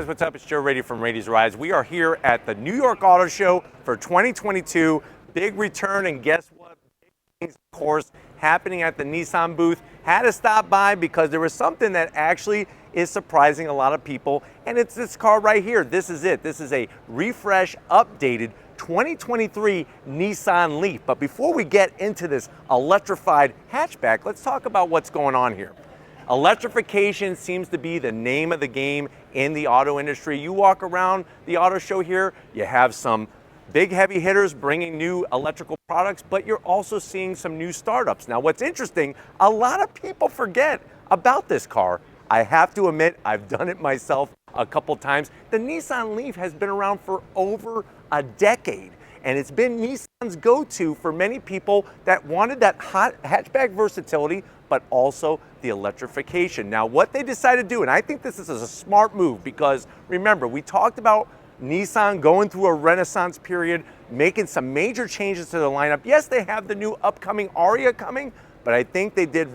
guys, what's up? It's Joe Raiti from Raiti's Rides. We are here at the New York Auto Show for 2022. Big return, and guess what? Big things, of course, happening at the Nissan booth. Had to stop by because there was something that actually is surprising a lot of people, and it's this car right here. This is it. This is a refresh, updated 2023 Nissan Leaf. But before we get into this electrified hatchback, let's talk about what's going on here. Electrification seems to be the name of the game in the auto industry. You walk around the auto show here, you have some big heavy hitters bringing new electrical products, but you're also seeing some new startups. Now, what's interesting, a lot of people forget about this car. I have to admit, I've done it myself a couple times. The Nissan Leaf has been around for over a decade, and it's been Nissan's go-to for many people that wanted that hot hatchback versatility, but also the electrification. Now, what they decided to do, and I think this is a smart move, because remember, we talked about Nissan going through a renaissance period, making some major changes to the lineup. Yes, they have the new upcoming Aria coming, but I think they did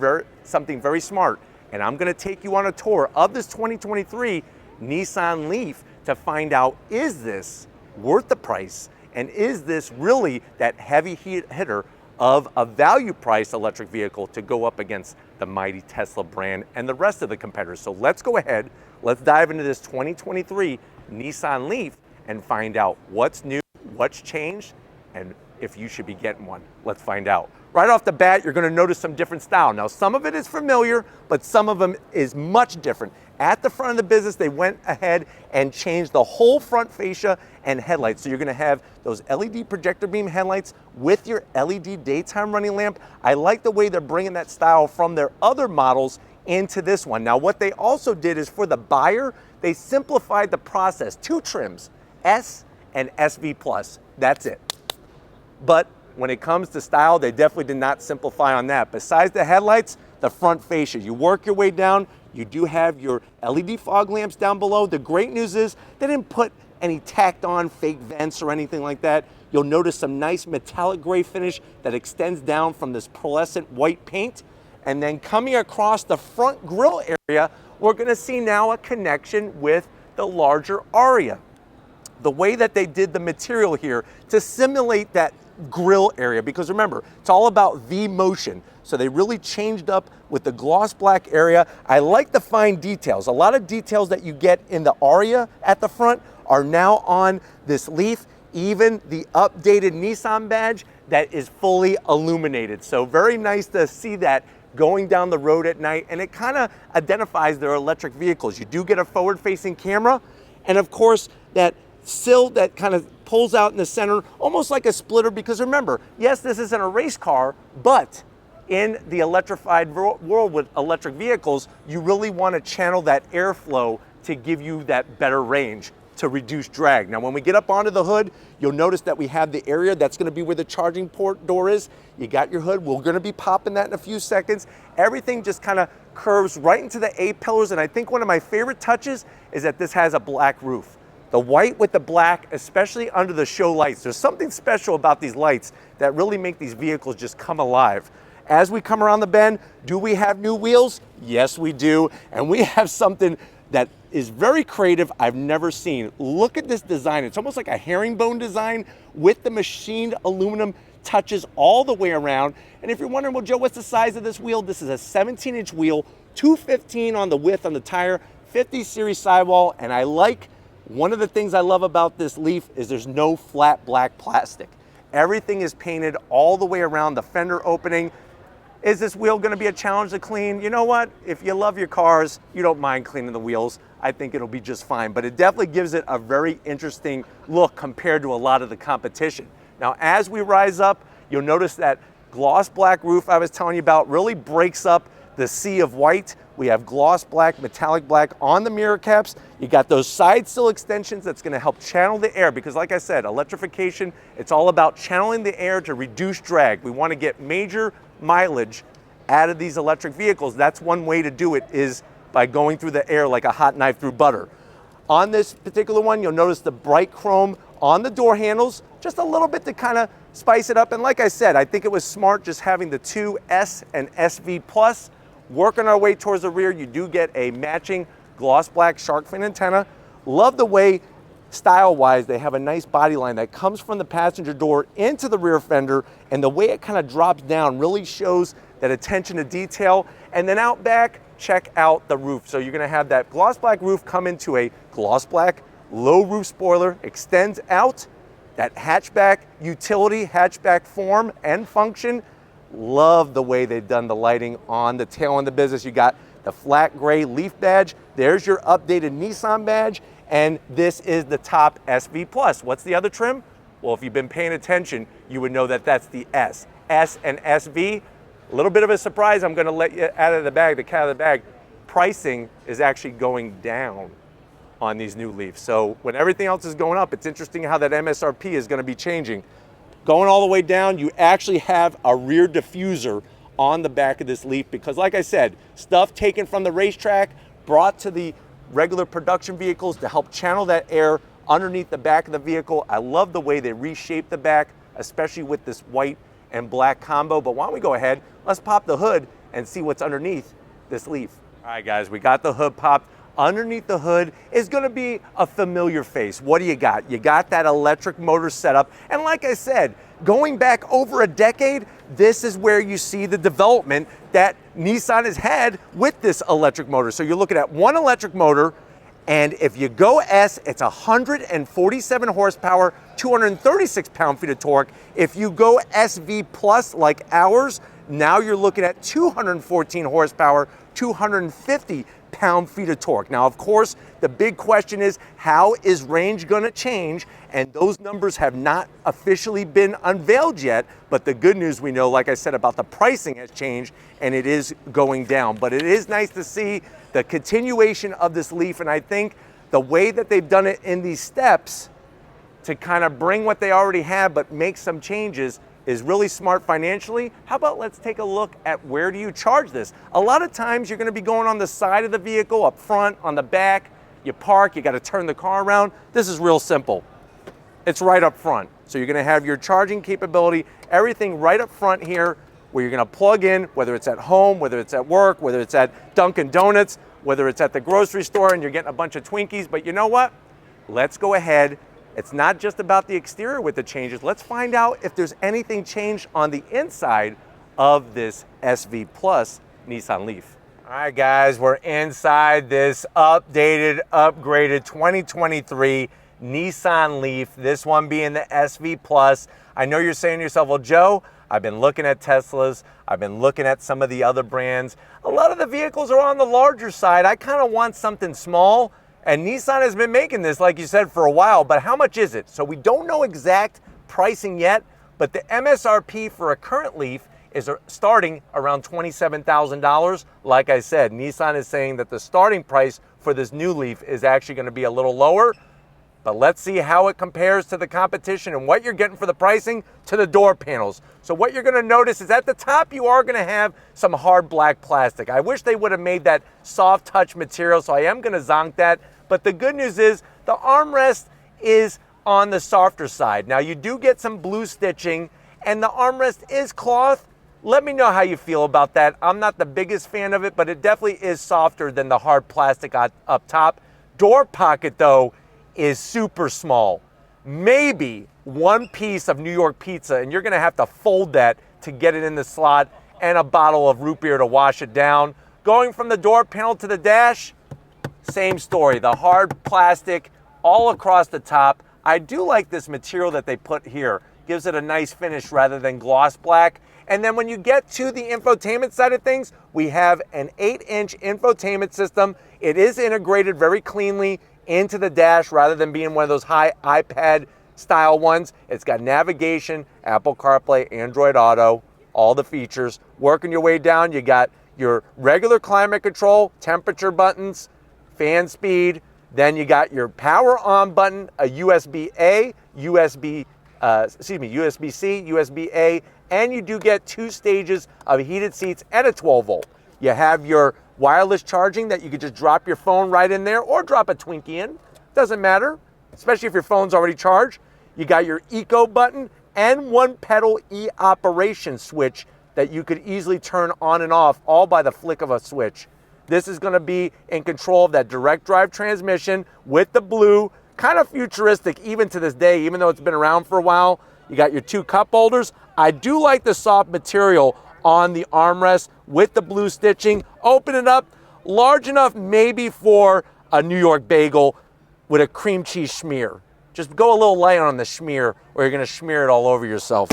something very smart. And I'm gonna take you on a tour of this 2023 Nissan Leaf to find out, is this worth the price? And is this really that heavy hitter of a value price electric vehicle to go up against the mighty Tesla brand and the rest of the competitors? So let's go ahead, let's dive into this 2023 Nissan Leaf and find out what's new, what's changed, and if you should be getting one. Let's find out. Right off the bat, you're gonna notice some different style. Now, some of it is familiar, but some of them is much different. At the front of the business, they went ahead and changed the whole front fascia and headlights. So you're gonna have those LED projector beam headlights with your LED daytime running lamp. I like the way they're bringing that style from their other models into this one. Now, what they also did is for the buyer, they simplified the process. Two trims, S and SV Plus, that's it. But when it comes to style, they definitely did not simplify on that. Besides the headlights, the front fascia. You work your way down, you do have your LED fog lamps down below. The great news is they didn't put any tacked on fake vents or anything like that. You'll notice some nice metallic gray finish that extends down from this pearlescent white paint. And then coming across the front grille area, we're gonna see now a connection with the larger Aria. The way that they did the material here to simulate that grille area, because remember, it's all about V-motion. So they really changed up with the gloss black area. I like the fine details. A lot of details that you get in the Aria at the front are now on this Leaf, even the updated Nissan badge that is fully illuminated. So very nice to see that going down the road at night, and it kind of identifies their electric vehicles. You do get a forward-facing camera, and of course, that sill that kind of pulls out in the center, almost like a splitter, because remember, yes, this isn't a race car, but in the electrified world with electric vehicles, you really want to channel that airflow to give you that better range to reduce drag. Now, when we get up onto the hood, you'll notice that we have the area that's going to be where the charging port door is. You got your hood. We're going to be popping that in a few seconds. Everything just kind of curves right into the A-pillars, and I think one of my favorite touches is that this has a black roof. The white with the black, especially under the show lights. There's something special about these lights that really make these vehicles just come alive. As we come around the bend, do we have new wheels? Yes, we do. And we have something that is very creative I've never seen. Look at this design. It's almost like a herringbone design with the machined aluminum touches all the way around. And if you're wondering, well, Joe, what's the size of this wheel? This is a 17-inch wheel, 215 on the width on the tire, 50 series sidewall, and I like one of the things I love about this Leaf is there's no flat black plastic. Everything is painted all the way around the fender opening. Is this wheel gonna be a challenge to clean? You know what? If you love your cars, you don't mind cleaning the wheels, I think it'll be just fine. But it definitely gives it a very interesting look compared to a lot of the competition. Now, as we rise up, you'll notice that gloss black roof I was telling you about really breaks up the sea of white. We have gloss black, metallic black on the mirror caps. You got those side sill extensions that's gonna help channel the air, because like I said, electrification, it's all about channeling the air to reduce drag. We wanna get major mileage out of these electric vehicles. That's one way to do it, is by going through the air like a hot knife through butter. On this particular one, you'll notice the bright chrome on the door handles, just a little bit to kind of spice it up. And like I said, I think it was smart just having the two S and SV Plus. Working our way towards the rear, you do get a matching gloss black shark fin antenna Love the way, style-wise, they have a nice body line that comes from the passenger door into the rear fender, and the way it kind of drops down really shows that attention to detail. And then out back, check out the roof. So you're gonna have that gloss black roof come into a gloss black low roof spoiler, extends out, that hatchback utility, hatchback form and function. Love the way they've done the lighting on the tail end of the business. You got the flat gray Leaf badge. There's your updated Nissan badge. And this is the top SV Plus. What's the other trim? Well, if you've been paying attention, you would know that that's the S. S and SV, a little bit of a surprise. I'm gonna let you out of the bag, the cat out of the bag. Pricing is actually going down on these new Leafs. So when everything else is going up, it's interesting how that MSRP is gonna be changing. Going all the way down, you actually have a rear diffuser on the back of this Leaf because, like I said, stuff taken from the racetrack, brought to the regular production vehicles to help channel that air underneath the back of the vehicle. I love the way they reshape the back, especially with this white and black combo. But why don't we go ahead, let's pop the hood and see what's underneath this Leaf. All right, guys, we got the hood popped. Underneath the hood is gonna be a familiar face. What do you got? You got that electric motor setup. And like I said, going back over a decade, this is where you see the development that Nissan has had with this electric motor. So you're looking at one electric motor, and if you go S, it's 147 horsepower, 236 pound-feet of torque. If you go SV Plus like ours, now you're looking at 214 horsepower, 250 pound-feet of torque. Now, of course, the big question is, how is range gonna change? And those numbers have not officially been unveiled yet, but the good news we know, like I said, about the pricing has changed and it is going down. But it is nice to see the continuation of this Leaf, and I think the way that they've done it in these steps to kind of bring what they already have but make some changes is really smart financially. How about let's take a look at where do you charge this? A lot of times you're gonna be going on the side of the vehicle, up front, on the back, you park, you gotta turn the car around. This is real simple. It's right up front. So you're gonna have your charging capability, everything right up front here, where you're gonna plug in, whether it's at home, whether it's at work, whether it's at Dunkin' Donuts, whether it's at the grocery store and you're getting a bunch of Twinkies. But you know what? Let's go ahead. It's not just about the exterior with the changes. Let's find out if there's anything changed on the inside of this SV Plus Nissan Leaf. All right, guys, we're inside this updated, upgraded 2023 Nissan Leaf, this one being the SV Plus. I know you're saying to yourself, well, Joe, I've been looking at Teslas, I've been looking at some of the other brands. A lot of the vehicles are on the larger side. I kind of want something small. And Nissan has been making this, like you said, for a while, but how much is it? So we don't know exact pricing yet, but the MSRP for a current Leaf is starting around $27,000. Like I said, Nissan is saying that the starting price for this new Leaf is actually going to be a little lower, but let's see how it compares to the competition and what you're getting for the pricing to the door panels. So what you're going to notice is at the top, you are going to have some hard black plastic. I wish they would have made that soft touch material, so I am going to zonk that. But the good news is the armrest is on the softer side. Now you do get some blue stitching and the armrest is cloth. Let me know how you feel about that. I'm not the biggest fan of it, but it definitely is softer than the hard plastic up top. Door pocket though is super small. Maybe one piece of New York pizza and you're gonna have to fold that to get it in the slot, and a bottle of root beer to wash it down. Going from the door panel to the dash, same story, the hard plastic all across the top. I do like this material that they put here. Gives it a nice finish rather than gloss black. And then when you get to the infotainment side of things, we have an 8-inch infotainment system. It is integrated very cleanly into the dash rather than being one of those high iPad style ones. It's got navigation, Apple CarPlay, Android Auto, all the features. Working your way down, you got your regular climate control, temperature buttons, fan speed, then you got your power on button, a USB-A, USB-C, USB-A, and you do get 2 stages of heated seats and a 12-volt. You have your wireless charging that you could just drop your phone right in there or drop a Twinkie in, doesn't matter, especially if your phone's already charged. You got your eco button and 1-pedal e-operation switch that you could easily turn on and off all by the flick of a switch. This is going to be in control of that direct drive transmission with the blue, kind of futuristic even to this day, even though it's been around for a while. You got your 2 cup holders. I do like the soft material on the armrest with the blue stitching. Open it up, large enough maybe for a New York bagel with a cream cheese schmear. Just go a little light on the schmear or you're gonna smear it all over yourself.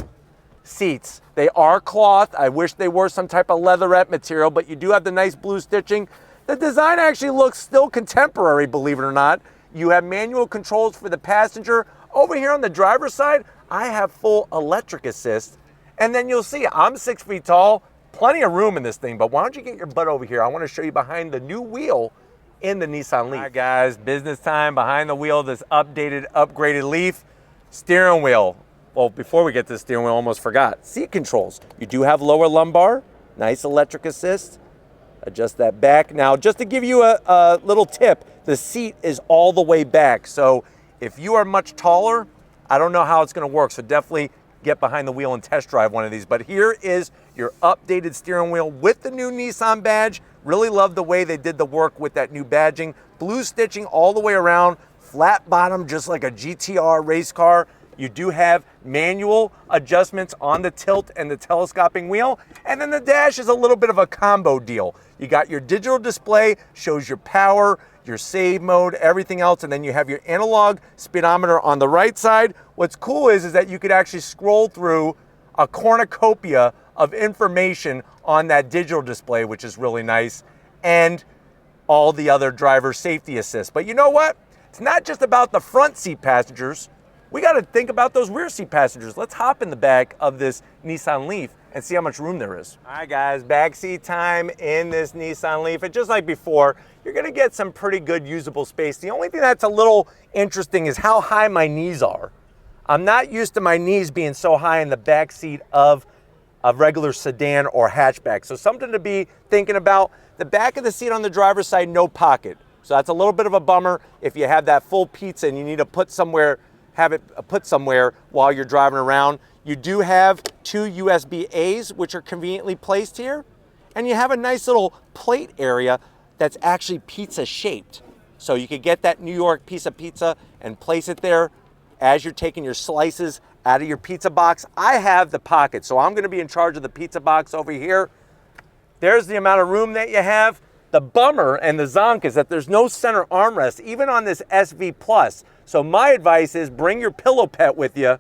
Seats, they are cloth. I wish they were some type of leatherette material, but you do have the nice blue stitching. The design actually looks still contemporary, believe it or not. You have manual controls for the passenger. Over here on the driver's side, I have full electric assist. And then you'll see, I'm 6 feet tall, plenty of room in this thing, but why don't you get your butt over here? I wanna show you behind the new wheel in the Nissan Leaf. All right guys, business time behind the wheel, this updated, upgraded Leaf. Steering wheel. Well, before we get to the steering wheel, I almost forgot. Seat controls. You do have lower lumbar, nice electric assist. Adjust that back. Now, just to give you a little tip, the seat is all the way back. So if you are much taller, I don't know how it's gonna work. So definitely get behind the wheel and test drive one of these. But here is your updated steering wheel with the new Nissan badge. Really love the way they did the work with that new badging. Blue stitching all the way around, flat bottom, just like a GTR race car. You do have manual adjustments on the tilt and the telescoping wheel. And then the dash is a little bit of a combo deal. You got your digital display, shows your power, your save mode, everything else. And then you have your analog speedometer on the right side. What's cool is that you could actually scroll through a cornucopia of information on that digital display, which is really nice, and all the other driver safety assists. But you know what? It's not just about the front seat passengers. We got to think about those rear seat passengers. Let's hop in the back of this Nissan Leaf and see how much room there is. All right, guys, backseat time in this Nissan Leaf. And just like before, you're going to get some pretty good usable space. The only thing that's a little interesting is how high my knees are. I'm not used to my knees being so high in the backseat of a regular sedan or hatchback. So something to be thinking about. The back of the seat on the driver's side, no pocket. So that's a little bit of a bummer if you have that full pizza and you need to put somewhere, have it put somewhere while you're driving around. You do have 2 USB-A's, which are conveniently placed here. And you have a nice little plate area that's actually pizza shaped. So you could get that New York piece of pizza and place it there as you're taking your slices out of your pizza box. I have the pocket, so I'm gonna be in charge of the pizza box over here. There's the amount of room that you have. The bummer and the zonk is that there's no center armrest, even on this SV Plus. So my advice is bring your pillow pet with you,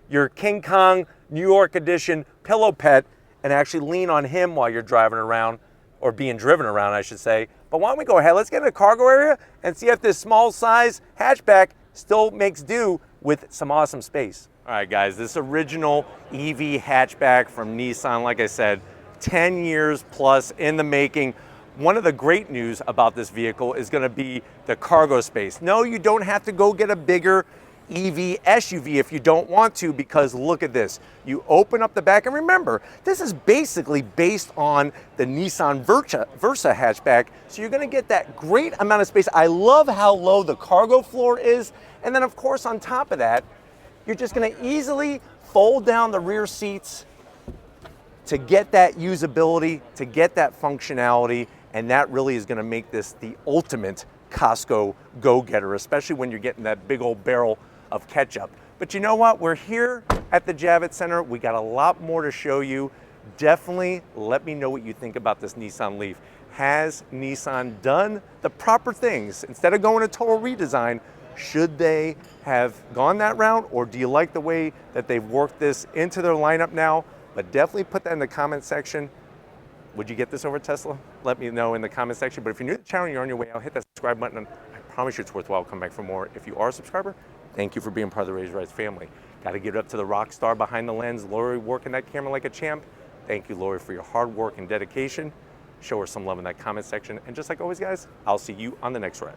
your King Kong New York edition pillow pet, and actually lean on him while you're driving around, or being driven around, I should say. But why don't we go ahead, let's get in the cargo area and see if this small size hatchback still makes do with some awesome space. All right, guys, this original EV hatchback from Nissan, like I said, 10 years plus in the making. One of the great news about this vehicle is gonna be the cargo space. No, you don't have to go get a bigger EV SUV if you don't want to, because look at this. You open up the back, and remember, this is basically based on the Nissan Versa hatchback, so you're gonna get that great amount of space. I love how low the cargo floor is, and then of course on top of that, you're just gonna easily fold down the rear seats to get that usability, to get that functionality, and that really is gonna make this the ultimate Costco go-getter, especially when you're getting that big old barrel of ketchup. But you know what? We're here at the Javits Center. We got a lot more to show you. Definitely let me know what you think about this Nissan Leaf. Has Nissan done the proper things? Instead of going a total redesign, should they have gone that route, or do you like the way that they've worked this into their lineup now? But definitely put that in the comment section. Would you get this over Tesla? Let me know in the comment section. But if you're new to the channel and you're on your way out, hit that subscribe button, and I promise you it's worthwhile. Come back for more. If you are a subscriber, thank you for being part of the Raised Rise family. Got to give it up to the rock star behind the lens, Lori, working that camera like a champ. Thank you, Lori, for your hard work and dedication. Show her some love in that comment section. And just like always, guys, I'll see you on the next ride.